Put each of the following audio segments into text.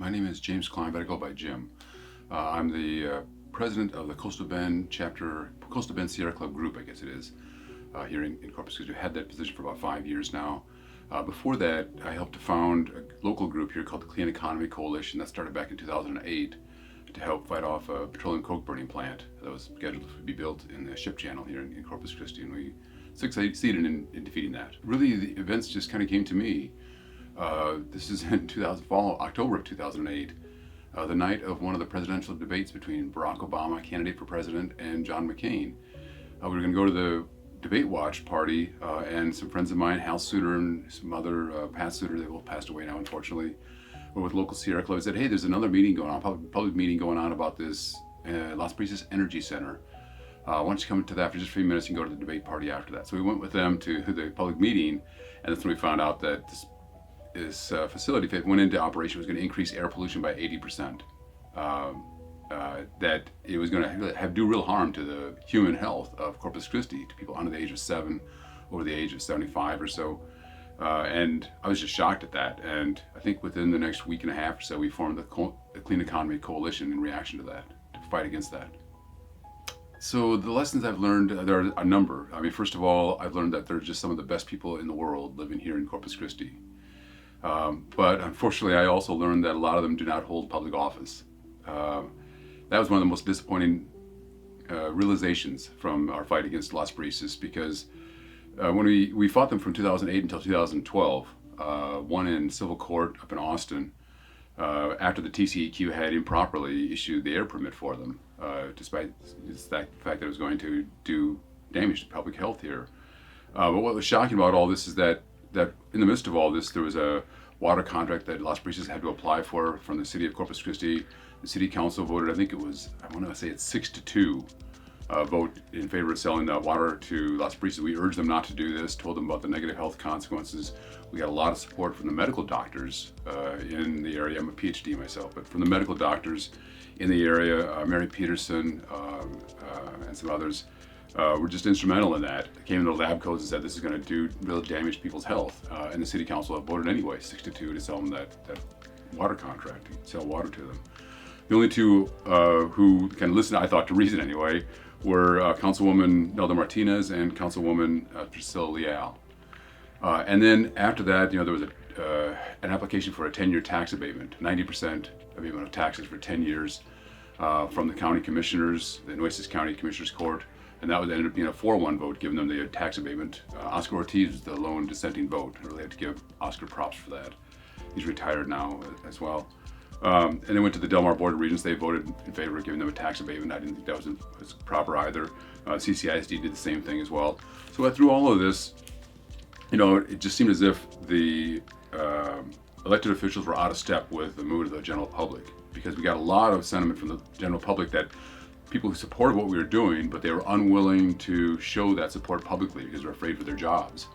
My name is James Klein, but I go by Jim. I'm the president of the Coastal Bend chapter, Coastal Bend Sierra Club group, I guess it is, here in Corpus Christi. I've had that position for about 5 years now. Before that, I helped to found a local group here called the Clean Economy Coalition that started back in 2008 to help fight off a petroleum coke burning plant that was scheduled to be built in the ship channel here in Corpus Christi, and we succeeded in defeating that. Really, the events just kind of came to me. This is in October of 2008, the night of one of the presidential debates between Barack Obama, candidate for president, and John McCain. We were going to go to the debate watch party, and some friends of mine, Hal Suter and some other, Pat Suter, they both passed away now, unfortunately, were with local Sierra Club. Said, hey, there's another meeting going on, public meeting going on about this Las Brisas Energy Center. Why don't you come to that for just a few minutes and go to the debate party after that? So we went with them to the public meeting, and that's when we found out that this facility, if it went into operation, was going to increase air pollution by 80%. That it was going to do real harm to the human health of Corpus Christi, to people under the age of 7, over the age of 75 or so. And I was just shocked at that. And I think within the next week and a half or so, we formed the Clean Economy Coalition in reaction to that, to fight against that. So the lessons I've learned, there are a number. I mean, first of all, I've learned that they're just some of the best people in the world living here in Corpus Christi. But unfortunately, I also learned that a lot of them do not hold public office. That was one of the most disappointing realizations from our fight against Las Brisas, because when we fought them from 2008 until 2012, one in civil court up in Austin, after the TCEQ had improperly issued the air permit for them, despite the fact that it was going to do damage to public health here. But what was shocking about all this is that in the midst of all this, there was a water contract that Las Brisas had to apply for from the city of Corpus Christi. The city council voted, I think it was, I want to say it's 6-2, vote in favor of selling the water to Las Brisas. We urged them not to do this, told them about the negative health consequences. We got a lot of support from the medical doctors in the area. I'm a PhD myself, but from the medical doctors in the area, Mary Peterson and some others, were just instrumental in that. They came into the lab codes and said this is going to do real damage to people's health. And the city council voted anyway, 6-2, to sell them that water contract, sell water to them. The only two who kind of listened, I thought, to reason anyway, were Councilwoman Nelda Martinez and Councilwoman Priscilla Leal. And then after that, there was an application for a 10-year tax abatement, 90% abatement of taxes for 10 years from the county commissioners, the Nueces County Commissioners Court. And that would end up being a 4-1 vote, giving them the tax abatement. Oscar Ortiz was the lone dissenting vote. I really have to give Oscar props for that. He's retired now as well. And they went to the Del Mar Board of Regents. They voted in favor of giving them a tax abatement. I didn't think that was proper either. CCISD did the same thing as well. So through all of this, it just seemed as if the elected officials were out of step with the mood of the general public, because we got a lot of sentiment from the general public that people who supported what we were doing, but they were unwilling to show that support publicly because they're afraid for their jobs.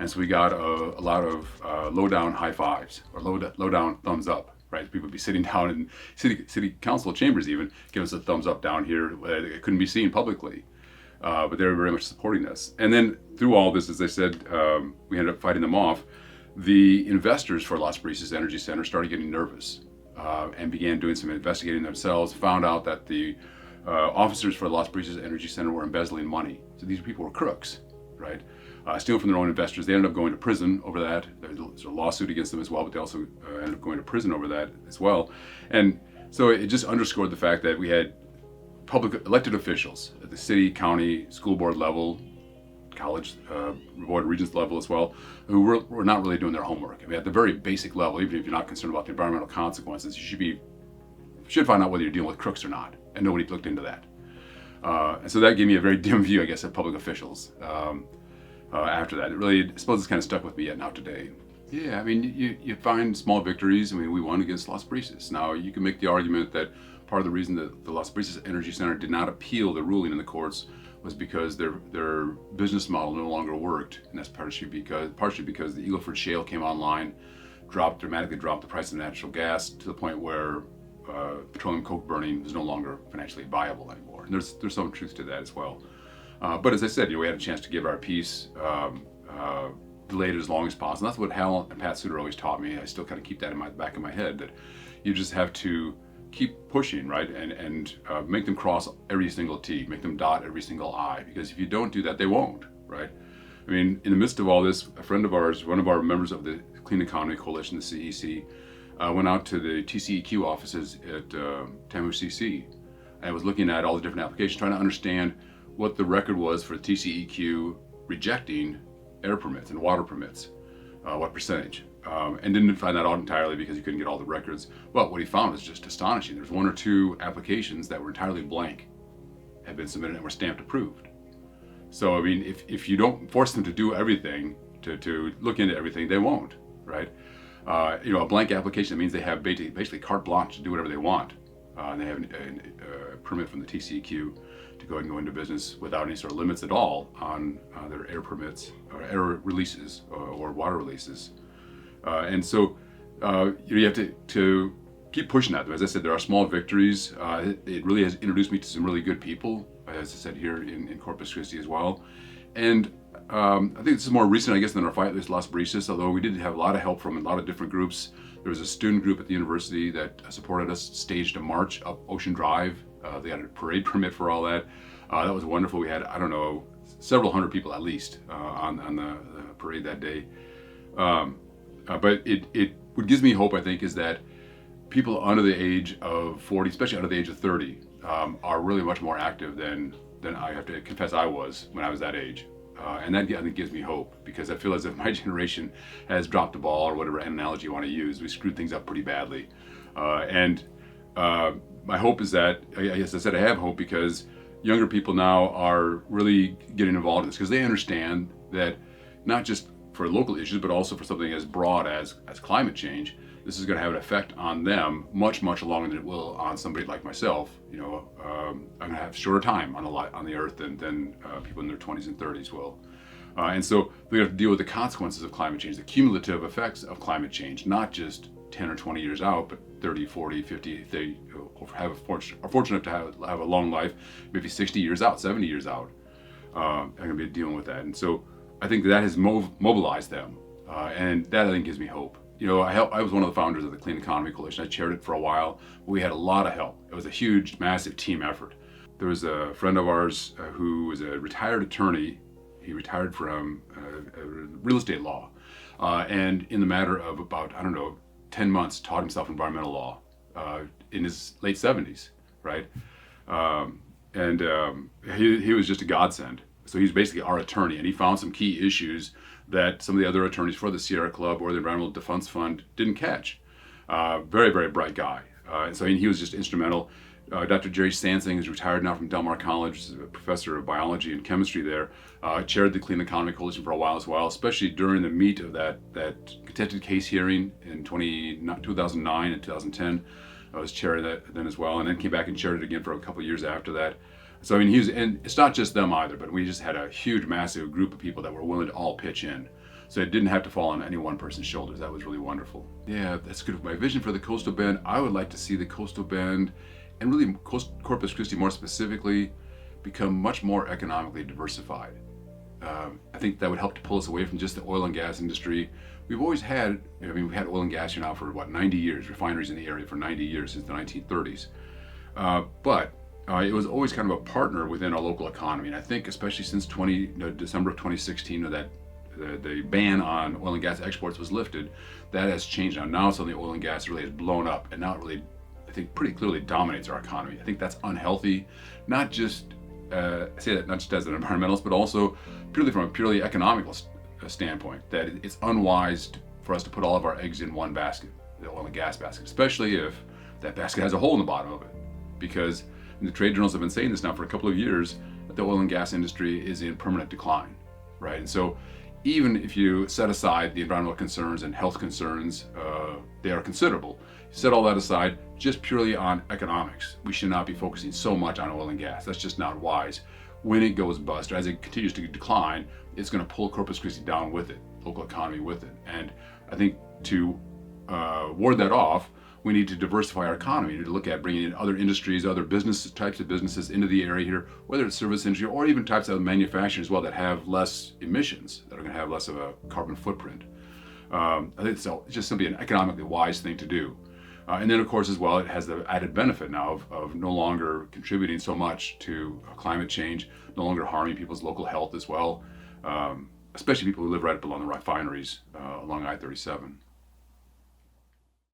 And so we got a lot of low-down high fives, or low-down thumbs up, right? People would be sitting down in city council chambers even, giving us a thumbs up down here. It couldn't be seen publicly, but they were very much supporting this. And then through all this, as I said, we ended up fighting them off. The investors for Las Brisas Energy Center started getting nervous and began doing some investigating themselves, found out that the officers for the Las Brisas Energy Center were embezzling money. So these people were crooks, right? Stealing from their own investors. They ended up going to prison over that. There's a lawsuit against them as well, but they also ended up going to prison over that as well. And so it just underscored the fact that we had public elected officials at the city, county, school board level, college, board of regents level as well, who were not really doing their homework. I mean, at the very basic level, even if you're not concerned about the environmental consequences, you should find out whether you're dealing with crooks or not. And nobody looked into that. And so that gave me a very dim view, I guess, of public officials after that. It really, I suppose it's kind of stuck with me yet now today. Yeah, I mean, you find small victories. I mean, we won against Las Brisas. Now, you can make the argument that part of the reason that the Las Brisas Energy Center did not appeal the ruling in the courts was because their business model no longer worked. And that's partially because the Eagle Ford Shale came online, dramatically dropped the price of natural gas to the point where petroleum coke burning is no longer financially viable anymore. And there's some truth to that as well. But as I said, we had a chance to give our piece delayed it as long as possible. And that's what Hal and Pat Suter always taught me. I still kind of keep that in my back of my head, that you just have to keep pushing, right? And make them cross every single T, make them dot every single I, because if you don't do that, they won't, right? I mean, in the midst of all this, a friend of ours, one of our members of the Clean Economy Coalition, the CEC, went out to the TCEQ offices at Tamu CC and was looking at all the different applications, trying to understand what the record was for TCEQ rejecting air permits and water permits, what percentage. And didn't find that out entirely because he couldn't get all the records. But what he found was just astonishing. There's 1 or 2 applications that were entirely blank, had been submitted and were stamped approved. So, I mean, if you don't force them to do everything, to look into everything, they won't, right? A blank application means they have basically carte blanche to do whatever they want. And they have a permit from the TCEQ to go ahead and go into business without any sort of limits at all on their air permits, or air releases, or water releases. And so you have to keep pushing that. As I said, there are small victories. It really has introduced me to some really good people, as I said, here in Corpus Christi as well. And I think this is more recent, I guess, than our fight against Las Brisas, although we did have a lot of help from a lot of different groups. There was a student group at the university that supported us, staged a march up Ocean Drive. They had a parade permit for all that. That was wonderful. We had, I don't know, several hundred people at least on the parade that day. But what gives me hope, I think, is that people under the age of 40, especially under the age of 30, are really much more active than I have to confess I was when I was that age. And that, I think, gives me hope, because I feel as if my generation has dropped the ball, or whatever analogy you want to use. We screwed things up pretty badly. And my hope is that, as I said, I have hope because younger people now are really getting involved in this, because they understand that not just for local issues, but also for something as broad as climate change, this is going to have an effect on them much, much longer than it will on somebody like myself. I'm going to have shorter time on the earth than people in their 20s and 30s will. And so they're going to have to deal with the consequences of climate change, the cumulative effects of climate change, not just 10 or 20 years out, but 30, 40, 50, if they are fortunate to have a long life, maybe 60 years out, 70 years out, are going to be dealing with that. And so I think that has mobilized them, and that, I think, gives me hope. I was one of the founders of the Clean Economy Coalition. I chaired it for a while. We had a lot of help. It was a huge, massive team effort. There was a friend of ours who was a retired attorney. He retired from real estate law, and in the matter of about, 10 months, taught himself environmental law in his late 70s, right? He was just a godsend. So he's basically our attorney, and he found some key issues that some of the other attorneys for the Sierra Club or the Environmental Defense Fund didn't catch. Very, very bright guy. And so he was just instrumental. Dr. Jerry Sansing is retired now from Del Mar College, is a professor of biology and chemistry there, chaired the Clean Economy Coalition for a while as well, especially during the meat of that contested case hearing in 2009 and 2010. I was chairing that then as well, and then came back and chaired it again for a couple of years after that. So, and it's not just them either, but we just had a huge, massive group of people that were willing to all pitch in. So it didn't have to fall on any one person's shoulders. That was really wonderful. Yeah, that's good. My vision for the Coastal Bend, I would like to see the Coastal Bend, and really Corpus Christi more specifically, become much more economically diversified. I think that would help to pull us away from just the oil and gas industry. We've always had, we've had oil and gas here now for 90 years, refineries in the area for 90 years, since the 1930s. But it was always kind of a partner within our local economy. And I think especially since December of 2016, that the ban on oil and gas exports was lifted, that has changed. Now suddenly oil and gas really has blown up, and now it really, I think, pretty clearly dominates our economy. I think that's unhealthy, not just, I say that not just as an environmentalist, but also purely from a purely economical standpoint, that it's unwise for us to put all of our eggs in one basket, the oil and gas basket, especially if that basket has a hole in the bottom of it. Because the trade journals have been saying this now for a couple of years, that the oil and gas industry is in permanent decline, right? And so even if you set aside the environmental concerns and health concerns, they are considerable. Set all that aside, just purely on economics, we should not be focusing so much on oil and gas. That's just not wise. When it goes bust, or as it continues to decline, it's going to pull Corpus Christi down with it, local economy with it. And I think to ward that off, we we need to diversify our economy. We need to look at bringing in other industries, other types of businesses into the area here, whether it's service industry or even types of manufacturing as well that have less emissions, that are going to have less of a carbon footprint. I think it's just simply an economically wise thing to do. And then, of course, as well, it has the added benefit now of no longer contributing so much to climate change, no longer harming people's local health as well, especially people who live right up along the refineries along I-37.